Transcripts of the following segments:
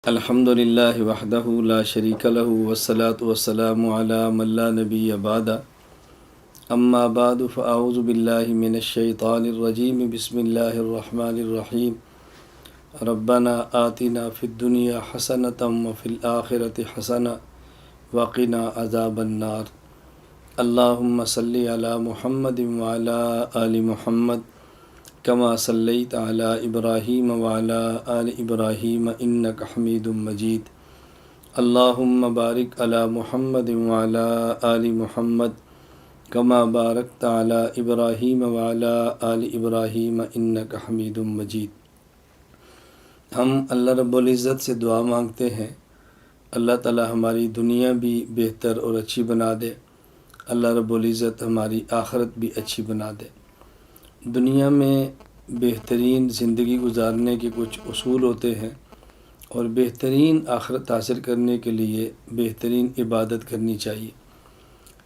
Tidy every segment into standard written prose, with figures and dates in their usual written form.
الحمد للہ وحدہ لا شریک لہ والصلاة والسلام علی من لا نبی بعد اما بعد فاعوذ باللہ من الشیطان الرجیم بسم اللہ الرحمن الرحیم ربنا آتنا فی الدنیا حسنۃ وفی الآخرۃ حسنۃ وقنا عذاب النار اللہم صلی علی محمد وعلی آل محمد کما صلیت علی ابراہیم وعلی آل ابراہیم انک حمید مجید اللہم بارک علی محمد وعلی آل محمد کما بارکت علی ابراہیم وعلی آل ابراہیم انک حمید مجید۔ ہم اللہ رب العزت سے دعا مانگتے ہیں اللہ تعالی ہماری دنیا بھی بہتر اور اچھی بنا دے، اللہ رب العزت ہماری آخرت بھی اچھی بنا دے۔ دنیا میں بہترین زندگی گزارنے کے کچھ اصول ہوتے ہیں اور بہترین آخرت حاصل کرنے کے لیے بہترین عبادت کرنی چاہیے۔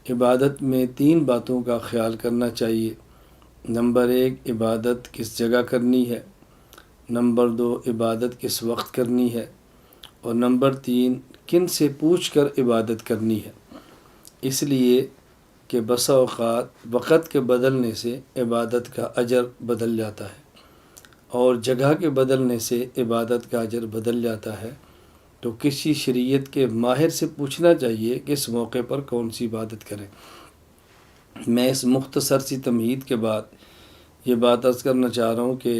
عبادت میں 3 باتوں کا خیال کرنا چاہیے۔ نمبر 1، عبادت کس جگہ کرنی ہے۔ نمبر 2، عبادت کس وقت کرنی ہے۔ اور نمبر 3، کن سے پوچھ کر عبادت کرنی ہے۔ اس لیے کہ بسا اوقات وقت کے بدلنے سے عبادت کا اجر بدل جاتا ہے اور جگہ کے بدلنے سے عبادت کا اجر بدل جاتا ہے، تو کسی شریعت کے ماہر سے پوچھنا چاہیے کہ اس موقع پر کون سی عبادت کریں۔ میں اس مختصر سی تمہید کے بعد یہ بات عرض کرنا چاہ رہا ہوں کہ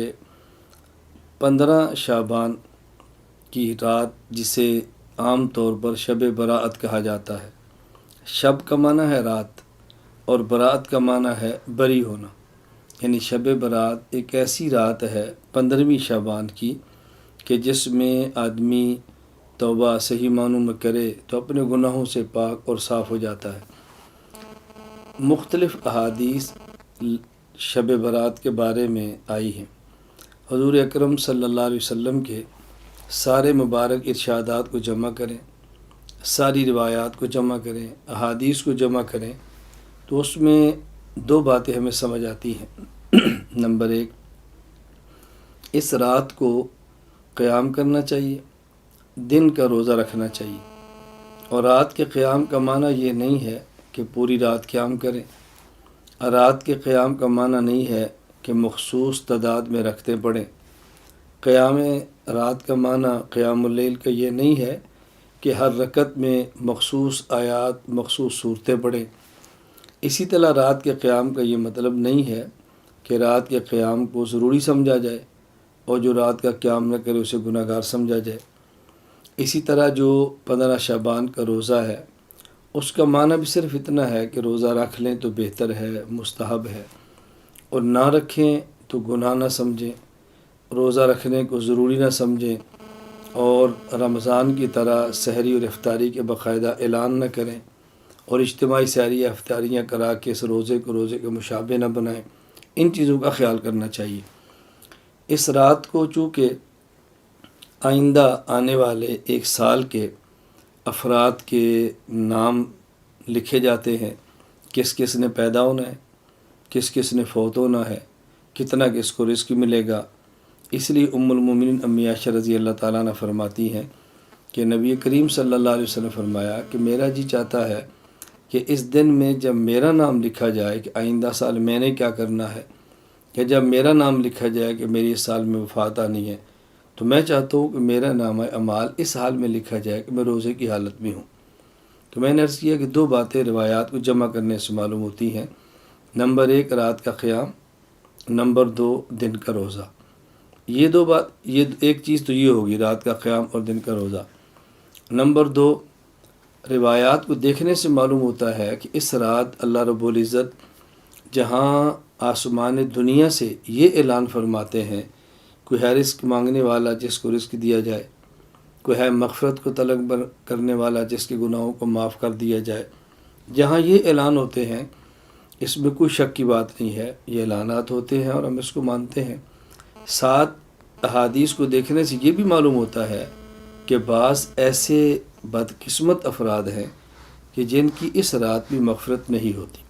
15 شعبان کی رات، جسے عام طور پر شب برات کہا جاتا ہے، شب کا معنی ہے رات اور برات کا معنی ہے بری ہونا، یعنی شب برات ایک ایسی رات ہے 15ویں شعبان کی کہ جس میں آدمی توبہ صحیح معنوں میں کرے تو اپنے گناہوں سے پاک اور صاف ہو جاتا ہے۔ مختلف احادیث شب برات کے بارے میں آئی ہیں۔ حضور اکرم صلی اللہ علیہ وسلم کے سارے مبارک ارشادات کو جمع کریں، ساری روایات کو جمع کریں، احادیث کو جمع کریں تو اس میں 2 باتیں ہمیں سمجھ آتی ہیں۔ نمبر 1، اس رات کو قیام کرنا چاہیے، دن کا روزہ رکھنا چاہیے۔ اور رات کے قیام کا معنی یہ نہیں ہے کہ پوری رات قیام کریں۔ رات کے قیام کا معنی نہیں ہے کہ مخصوص تعداد میں رکھتے پڑھیں۔ قیام رات کا معنی قیام اللیل کا یہ نہیں ہے کہ ہر رکعت میں مخصوص آیات، مخصوص صورتیں پڑھیں۔ اسی طرح رات کے قیام کا یہ مطلب نہیں ہے کہ رات کے قیام کو ضروری سمجھا جائے اور جو رات کا قیام نہ کرے اسے گناہ گار سمجھا جائے۔ اسی طرح جو 15 شعبان کا روزہ ہے، اس کا معنی بھی صرف اتنا ہے کہ روزہ رکھ لیں تو بہتر ہے، مستحب ہے، اور نہ رکھیں تو گناہ نہ سمجھیں، روزہ رکھنے کو ضروری نہ سمجھیں، اور رمضان کی طرح سحری اور افطاری کے باقاعدہ اعلان نہ کریں اور اجتماعی سحری یا افطاریاں کرا کے اس روزے کو روزے کے مشابہ نہ بنائیں۔ ان چیزوں کا خیال کرنا چاہیے۔ اس رات کو چونکہ آئندہ آنے والے 1 سال کے افراد کے نام لکھے جاتے ہیں، کس کس نے پیدا ہونا ہے، کس کس نے فوت ہونا ہے، کتنا کس کو رزق ملے گا، اس لیے ام المومنین امی عائشہ رضی اللہ تعالیٰ عنہ فرماتی ہیں کہ نبی کریم صلی اللہ علیہ وسلم فرمایا کہ میرا جی چاہتا ہے کہ اس دن میں جب میرا نام لکھا جائے کہ آئندہ سال میں نے کیا کرنا ہے، کہ جب میرا نام لکھا جائے کہ میری اس سال میں وفات آنی ہے، تو میں چاہتا ہوں کہ میرا نام اعمال اس حال میں لکھا جائے کہ میں روزے کی حالت میں ہوں۔ تو میں نے عرض کیا کہ 2 باتیں روایات کو جمع کرنے سے معلوم ہوتی ہیں۔ نمبر 1، رات کا قیام، نمبر 2، دن کا روزہ۔ یہ 2 بات، یہ ایک چیز تو یہ ہوگی، رات کا قیام اور دن کا روزہ۔ نمبر 2، روایات کو دیکھنے سے معلوم ہوتا ہے کہ اس رات اللہ رب العزت جہاں آسمان دنیا سے یہ اعلان فرماتے ہیں، کوئی ہے رزق مانگنے والا جس کو رزق دیا جائے، کوئی ہے مغفرت کو طلب کرنے والا جس کے گناہوں کو معاف کر دیا جائے، جہاں یہ اعلان ہوتے ہیں اس میں کوئی شک کی بات نہیں ہے، یہ اعلانات ہوتے ہیں اور ہم اس کو مانتے ہیں۔ ساتھ احادیث کو دیکھنے سے یہ بھی معلوم ہوتا ہے کہ بعض ایسے بدقسمت افراد ہیں کہ جن کی اس رات بھی مغفرت نہیں ہوتی۔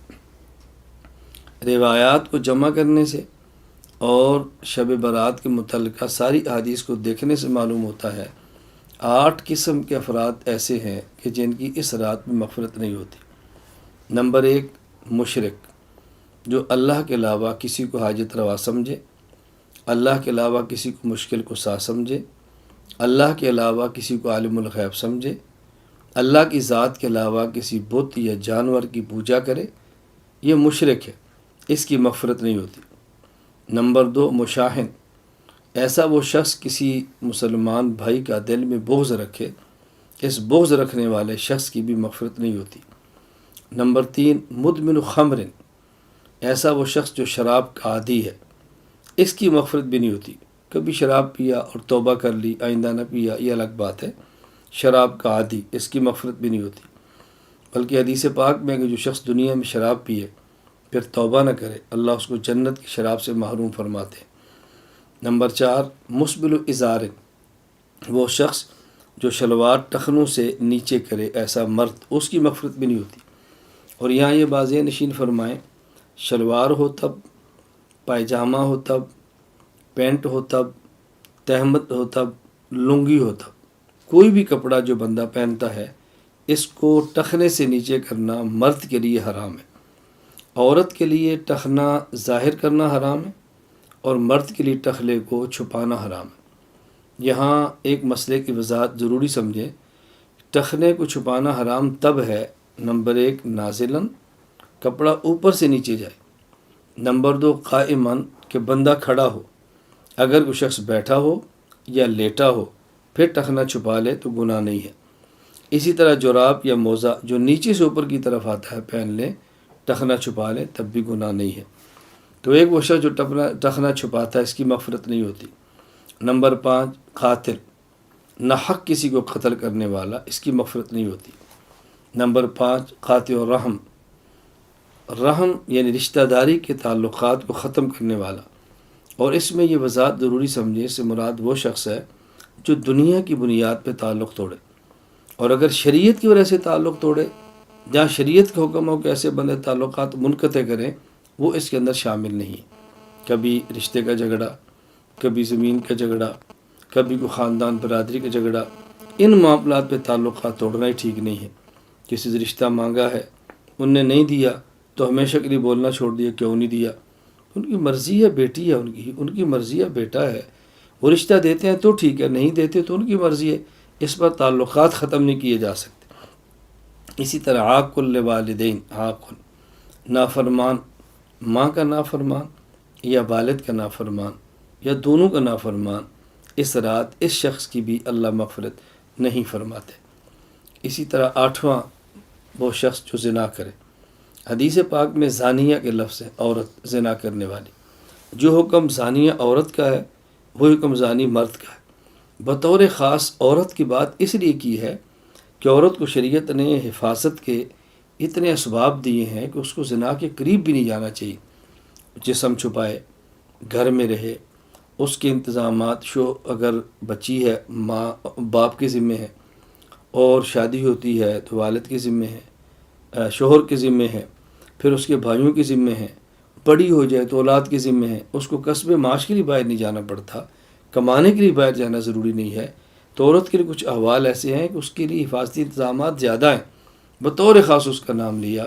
روایات کو جمع کرنے سے اور شب برات کے متعلقہ ساری احادیث کو دیکھنے سے معلوم ہوتا ہے 8 قسم کے افراد ایسے ہیں کہ جن کی اس رات میں مغفرت نہیں ہوتی۔ نمبر 1، مشرک، جو اللہ کے علاوہ کسی کو حاجت روا سمجھے، اللہ کے علاوہ کسی کو مشکل کشا سمجھے، اللہ کے علاوہ کسی کو عالم الغیب سمجھے، اللہ کی ذات کے علاوہ کسی بت یا جانور کی پوجا کرے، یہ مشرک ہے، اس کی مغفرت نہیں ہوتی۔ نمبر 2، مشاحن، ایسا وہ شخص کسی مسلمان بھائی کا دل میں بغض رکھے، اس بغض رکھنے والے شخص کی بھی مغفرت نہیں ہوتی۔ نمبر 3، مدمن خمر، ایسا وہ شخص جو شراب کا عادی ہے، اس کی مغفرت بھی نہیں ہوتی۔ کبھی شراب پیا اور توبہ کر لی، آئندہ نہ پیا، یہ الگ بات ہے۔ شراب کا عادی، اس کی مغفرت بھی نہیں ہوتی۔ بلکہ حدیث پاک میں کہ جو شخص دنیا میں شراب پیے پھر توبہ نہ کرے، اللہ اس کو جنت کی شراب سے محروم فرماتے ہیں۔ نمبر 4، مسبل ازار، وہ شخص جو شلوار ٹخنوں سے نیچے کرے، ایسا مرد، اس کی مغفرت بھی نہیں ہوتی۔ اور یہاں یہ واضح نشین فرمائیں، شلوار ہو تب، پائجامہ ہو تب، پینٹ ہو تب، تہمت ہو تب، لنگی ہو تب، کوئی بھی کپڑا جو بندہ پہنتا ہے اس کو ٹخنے سے نیچے کرنا مرد کے لیے حرام ہے۔ عورت کے لیے ٹخنا ظاہر کرنا حرام ہے اور مرد کے لیے ٹخلے کو چھپانا حرام ہے۔ یہاں ایک مسئلے کی وضاحت ضروری سمجھیں، ٹخنے کو چھپانا حرام تب ہے، نمبر 1، نازلاً، کپڑا اوپر سے نیچے جائے۔ نمبر 2، قائماً، کہ بندہ کھڑا ہو، اگر کوئی شخص بیٹھا ہو یا لیٹا ہو پھر ٹخنا چھپا لے تو گناہ نہیں ہے۔ اسی طرح جراب یا موزہ جو نیچے سے اوپر کی طرف آتا ہے پہن لے، ٹخنا چھپا لے، تب بھی گناہ نہیں ہے۔ تو ایک وہ شخص جو ٹخنا چھپاتا ہے اس کی مغفرت نہیں ہوتی۔ نمبر 5، قاتل، نہ حق کسی کو قتل کرنے والا، اس کی مغفرت نہیں ہوتی۔ نمبر 5، قاطع الرحم، رحم یعنی رشتہ داری کے تعلقات کو ختم کرنے والا، اور اس میں یہ وضاحت ضروری سمجھے، اس سے مراد وہ شخص ہے جو دنیا کی بنیاد پہ تعلق توڑے، اور اگر شریعت کی وجہ سے تعلق توڑے، جہاں شریعت کا حکم ہو کہ ایسے بندے تعلقات منقطع کریں، وہ اس کے اندر شامل نہیں۔ کبھی رشتے کا جھگڑا، کبھی زمین کا جھگڑا، کبھی کوئی خاندان برادری کا جھگڑا، ان معاملات پہ تعلقات توڑنا ہی ٹھیک نہیں ہے۔ کسی سے رشتہ مانگا ہے، ان نے نہیں دیا تو ہمیشہ کے لیے بولنا چھوڑ دیا، کیوں نہیں دیا؟ ان کی مرضی ہے، بیٹی ہے ان کی مرضی ہے، بیٹا ہے، وہ رشتہ دیتے ہیں تو ٹھیک ہے، نہیں دیتے تو ان کی مرضی ہے، اس پر تعلقات ختم نہیں کیے جا سکتے۔ اسی طرح عاق الوالدین، عاق، نافرمان، ماں کا نافرمان یا والد کا نافرمان یا دونوں کا نافرمان، اس رات اس شخص کی بھی اللہ مغفرت نہیں فرماتے۔ اسی طرح 8واں، وہ شخص جو زنا کرے، حدیث پاک میں زانیہ کے لفظ ہے، عورت، زنا کرنے والی۔ جو حکم زانیہ عورت کا ہے وہ حکم زانی مرد کا ہے۔ بطور خاص عورت کی بات اس لیے کی ہے کہ عورت کو شریعت نے حفاظت کے اتنے اسباب دیے ہیں کہ اس کو زنا کے قریب بھی نہیں جانا چاہیے۔ جسم چھپائے، گھر میں رہے، اس کے انتظامات، اگر بچی ہے ماں باپ کے ذمے ہے، اور شادی ہوتی ہے تو والد کے ذمے ہے، شوہر کے ذمے ہے، پھر اس کے بھائیوں کے ذمے ہے، بڑی ہو جائے تو اولاد کے ذمے ہے، اس کو کسب معاش کے لیے باہر نہیں جانا پڑتا، کمانے کے لیے باہر جانا ضروری نہیں ہے۔ تو عورت کے لیے کچھ احوال ایسے ہیں کہ اس کے لیے حفاظتی انتظامات زیادہ ہیں، بطور خاص اس کا نام لیا۔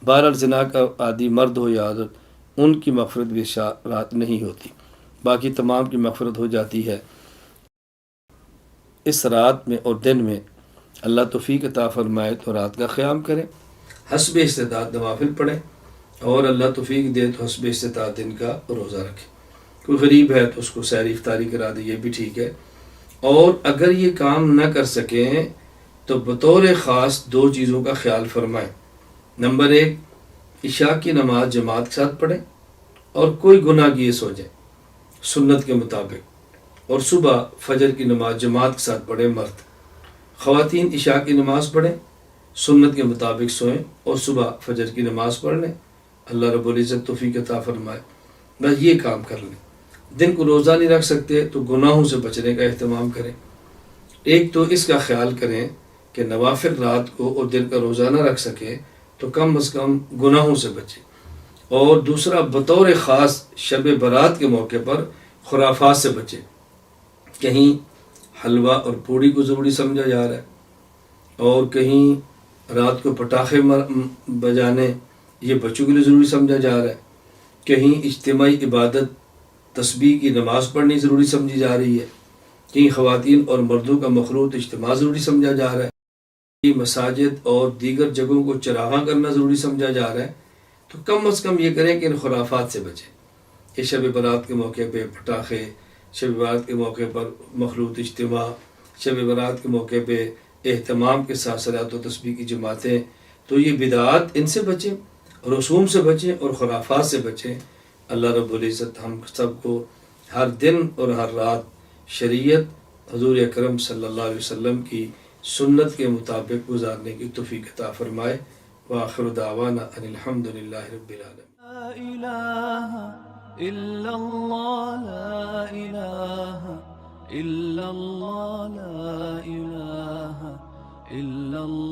بہرحال زنا کا عادی مرد ہو یا عورت، ان کی مغفرت بھی رات نہیں ہوتی، باقی تمام کی مغفرت ہو جاتی ہے۔ اس رات میں اور دن میں اللہ توفیق عطا فرمائے تو رات کا قیام کریں، حسب استطاعت نوافل پڑھیں، اور اللہ توفیق دے تو حسب استطاعت دن کا روزہ رکھیں۔ کوئی غریب ہے تو اس کو سحری افطاری کرا دے، یہ بھی ٹھیک ہے۔ اور اگر یہ کام نہ کر سکیں تو بطور خاص 2 چیزوں کا خیال فرمائیں۔ نمبر 1، عشاء کی نماز جماعت کے ساتھ پڑھیں اور کوئی گناہ کیے سو جائیں سنت کے مطابق، اور صبح فجر کی نماز جماعت کے ساتھ پڑھیں مرد۔ خواتین عشاء کی نماز پڑھیں، سنت کے مطابق سوئیں اور صبح فجر کی نماز پڑھ لیں، اللہ رب العزت توفیق عطا فرمائے۔ بس یہ کام کر لیں۔ دن کو روزہ نہیں رکھ سکتے تو گناہوں سے بچنے کا اہتمام کریں۔ ایک تو اس کا خیال کریں کہ نوافل رات کو اور دن کا روزہ نہ رکھ سکیں تو کم از کم گناہوں سے بچیں، اور دوسرا بطور خاص شب برات کے موقع پر خرافات سے بچیں۔ کہیں حلوہ اور پوڑی کو ضروری سمجھا جا رہا ہے، اور کہیں رات کو پٹاخے بجانے یہ بچوں کے لیے ضروری سمجھا جا رہا ہے، کہیں اجتماعی عبادت تسبیح کی نماز پڑھنی ضروری سمجھی جا رہی ہے، کہیں خواتین اور مردوں کا مخلوط اجتماع ضروری سمجھا جا رہا ہے، کہیں مساجد اور دیگر جگہوں کو چراغاں کرنا ضروری سمجھا جا رہا ہے۔ تو کم از کم یہ کریں کہ ان خرافات سے بچیں کہ شب برات کے موقع پہ پٹاخے، شب برات کے موقع پر مخلوط اجتماع، شب برات کے موقع پہ اہتمام کے ساتھ صلاۃ و تسبیح کی جماعتیں، تو یہ بدعات ان سے بچیں، رسوم سے بچیں اور خرافات سے بچیں۔ اللہ رب العزت ہم سب کو ہر دن اور ہر رات شریعت حضور اکرم صلی اللہ علیہ وسلم کی سنت کے مطابق گزارنے کی توفیق عطا فرمائے۔ وآخر دعوانا ان الحمد للہ رب العالمین۔ لا إله إلا الله، لا إله إلا الله، لا إله إلا الله۔